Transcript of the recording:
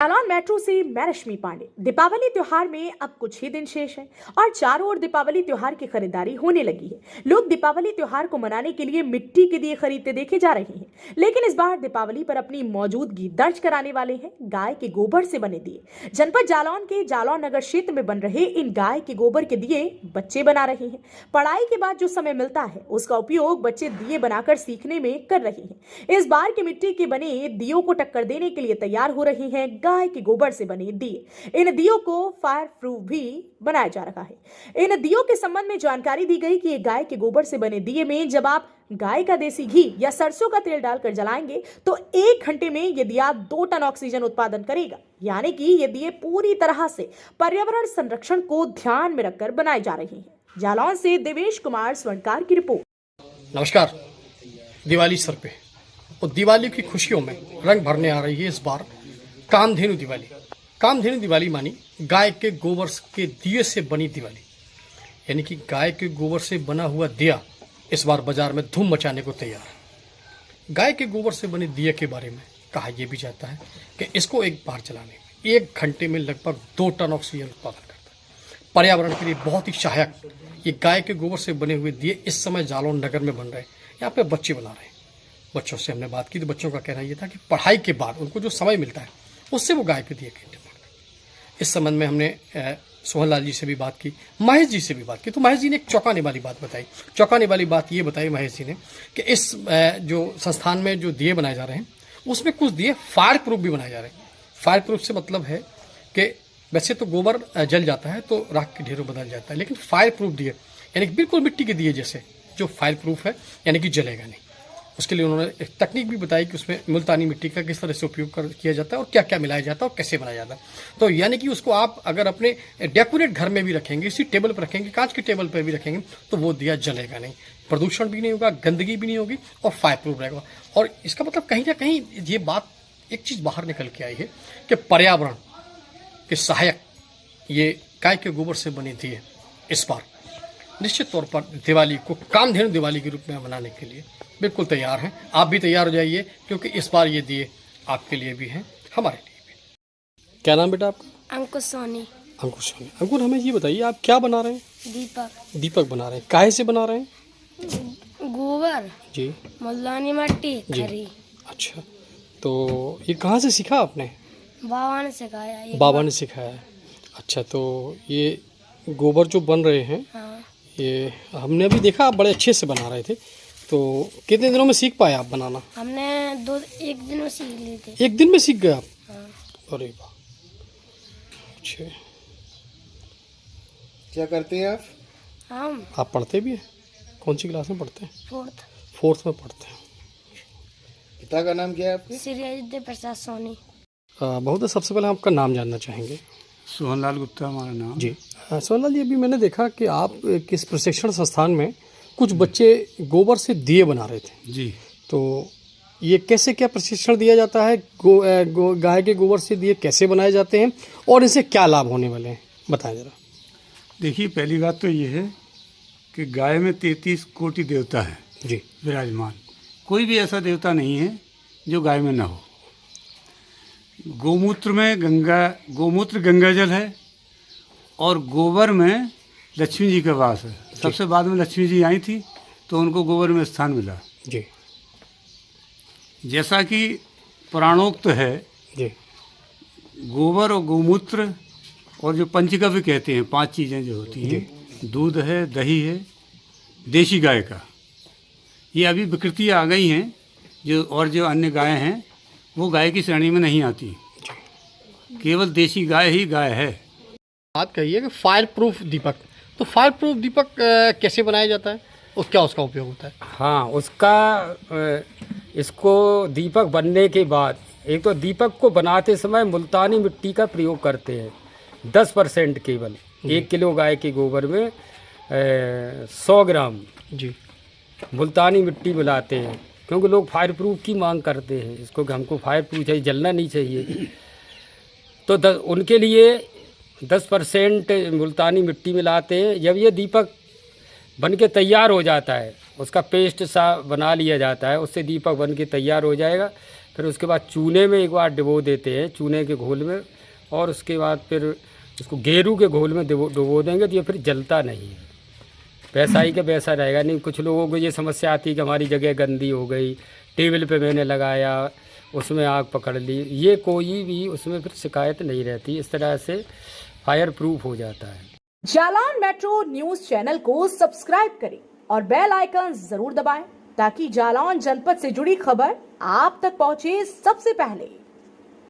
Jalaun metro से मैं रश्मि पांडे। दीपावली त्योहार में अब कुछ ही दिन शेष है और चारों ओर दीपावली त्योहार की खरीदारी होने लगी है। लोग दीपावली त्योहार को मनाने के लिए मिट्टी के दिए खरीदते देखे जा रहे हैं, लेकिन इस बार दीपावली पर अपनी मौजूदगी दर्ज कराने वाले हैं गाय के गोबर से बने दिए। जनपद जालौन के जालौन नगर क्षेत्र में बन रहे इन गाय के गोबर के दिए बच्चे बना रहे हैं। पढ़ाई के बाद जो समय मिलता है उसका उपयोग बच्चे दिए बनाकर सीखने में कर रहे हैं। इस बार के मिट्टी के बने दियों को टक्कर देने के लिए तैयार हो रही हैं गाय के गोबर से बने दिए। इन दियों को फायर प्रूफ भी बनाया जा रहा है। इन दियों के संबंध में जानकारी दी गई कि गाय के गोबर से बने दिए में जब आप गाय का देसी घी या सरसों का तेल डालकर जलाएंगे तो 1 घंटे में ये दिया 2 टन ऑक्सीजन उत्पादन करेगा। यानी कि ये दिए पूरी तरह से पर्यावरण संरक्षण को ध्यान में रखकर बनाए जा रहे हैं। जालौन से देवेश कुमार स्वर्णकार की रिपोर्ट। नमस्कार। दिवाली सर पे और दिवाली की खुशियों में रंग भरने आ रही है इस बार कामधेनु दिवाली। कामधेनु दिवाली मानी गाय के गोबर के दिए से बनी दिवाली, यानी कि गाय के गोबर से बना हुआ दिया इस बार बाजार में धूम मचाने को तैयार है। गाय के गोबर से बने दिए के बारे में कहा यह भी जाता है कि इसको एक बार जलाने में 1 घंटे में लगभग 2 टन ऑक्सीजन उत्पादन करता है। पर्यावरण के लिए बहुत ही सहायक ये गाय के गोबर से बने हुए दिए इस समय जालौन नगर में बन रहे हैं। यहाँ पे बच्चे बना रहे हैं। बच्चों से हमने बात की तो बच्चों का कहना यह था कि पढ़ाई के बाद उनको जो समय मिलता है उससे वो गाय के दिए के निर्माण करते हैं। इस संबंध में हमने सोहनलाल जी से भी बात की, महेश जी से भी बात की। तो महेश जी ने एक चौंकाने वाली बात बताई। चौंकाने वाली बात ये बताई महेश जी ने कि इस जो संस्थान में जो दिए बनाए जा रहे हैं उसमें कुछ दिए फायर प्रूफ भी बनाए जा रहे हैं। फायर प्रूफ से मतलब है कि वैसे तो गोबर जल जाता है तो राख के ढेरों बदल जाता है, लेकिन फायर प्रूफ दिए यानी बिल्कुल मिट्टी के दिए जैसे जो फायर प्रूफ है, यानी कि जलेगा नहीं। उसके लिए उन्होंने एक तकनीक भी बताई कि उसमें मुल्तानी मिट्टी का किस तरह से उपयोग किया जाता है और क्या क्या मिलाया जाता है और कैसे बनाया जाता है। तो यानी कि उसको आप अगर अपने डेकोरेट घर में भी रखेंगे, इसी टेबल पर रखेंगे, कांच के टेबल पर भी रखेंगे तो वो दिया जलेगा नहीं, प्रदूषण भी नहीं होगा, गंदगी भी नहीं होगी और फायर प्रूफ रहेगा। और इसका मतलब कहीं ना कहीं ये बात एक चीज़ बाहर निकल के आई है कि पर्यावरण के सहायक ये गाय के गोबर से बनी दिए इस बार निश्चित तौर पर दिवाली को कामधेनु दिवाली के रूप में मनाने के लिए बिल्कुल तैयार हैं। आप भी तैयार हो जाइए क्योंकि इस बार ये दिए आपके लिए भी हैं, हमारे लिए भी। क्या नाम बेटा आपका? अंकुश सोनी। अंकुश सोनी। अंकुर, हमें ये बताइए आप क्या बना रहे हैं? दीपक। दीपक बना रहे हैं। काहे से बना रहे हैं? गोबर जी, मुल्तानी मिट्टी खरी। अच्छा, तो ये कहाँ से सीखा आपने? बाबा ने सिखाया। बाबा ने सिखाया है। अच्छा, तो ये गोबर जो बन रहे हैं, हाँ। ये हमने अभी देखा आप बड़े अच्छे से बना रहे थे, तो कितने दिनों में सीख पाए आप बनाना? हमने 1 दिन में सीख लिए थे। 1 दिन में सीख गए आप? हाँ। अरे वाह, अच्छा। क्या करते हैं आप? आप पढ़ते भी हैं? कौन सी क्लास में पढ़ते हैं? 4th में पढ़ते हैं। पिता का नाम क्या है आपके? श्री अयोध्या प्रसाद सोनी। बहुत सबसे पहले आपका नाम जानना चाहेंगे। सोहनलाल गुप्ता हमारा नाम। जी, सोहनलाल जी, अभी मैंने देखा कि आप किस प्रशिक्षण संस्थान में कुछ बच्चे गोबर से दिए बना रहे थे। जी, तो ये कैसे क्या प्रशिक्षण दिया जाता है? गाय के गोबर से दिए कैसे बनाए जाते हैं और इनसे क्या लाभ होने वाले हैं, बताएं जरा। देखिए, पहली बात तो ये है कि गाय में 33 कोटि देवता है जी विराजमान। कोई भी ऐसा देवता नहीं है जो गाय में ना हो। गोमूत्र गंगा जल है और गोबर में लक्ष्मी जी का वास है। सबसे बाद में लक्ष्मी जी आई थी तो उनको गोबर में स्थान मिला। जी, जैसा कि पुराणोक्त है, जी, गोबर और गोमूत्र और जो पंचगव्य कहते हैं 5 चीज़ें जो होती हैं, दूध है, दही है, देशी गाय का। ये अभी विकृतियाँ आ गई हैं जो अन्य गाय हैं वो गाय की श्रेणी में नहीं आती। केवल देशी गाय ही गाय है। बात कहिए कि फायर प्रूफ दीपक, तो फायर प्रूफ दीपक कैसे बनाया जाता है और क्या उसका उपयोग होता है? हाँ, उसका इसको दीपक बनने के बाद एक तो दीपक को बनाते समय मुल्तानी मिट्टी का प्रयोग करते हैं 10% केवल। 1 किलो गाय के गोबर में 100 ग्राम जी मुल्तानी मिट्टी मिलाते हैं, क्योंकि लोग फायर प्रूफ की मांग करते हैं इसको कि हमको फायर प्रूफ चाहिए, जलना नहीं चाहिए। तो उनके लिए 10% मुल्तानी मिट्टी मिलाते हैं। जब ये दीपक बन के तैयार हो जाता है, उसका पेस्ट सा बना लिया जाता है, उससे दीपक बन के तैयार हो जाएगा। फिर उसके बाद चूने में एक बार डुबो देते हैं, चूने के घोल में, और उसके बाद फिर उसको गेरू के घोल में डुबो देंगे तो ये फिर जलता नहीं है, वैसा ही का वैसा रहेगा। नहीं कुछ लोगों को ये समस्या आती है कि हमारी जगह गंदी हो गई, टेबल पे मैंने लगाया उसमें आग पकड़ ली, ये कोई भी उसमें फिर शिकायत नहीं रहती। इस तरह से फायर प्रूफ हो जाता है। जालौन मेट्रो न्यूज चैनल को सब्सक्राइब करें और बेल आइकन जरूर दबाएं ताकि जालौन जनपद से जुड़ी खबर आप तक पहुंचे सबसे पहले।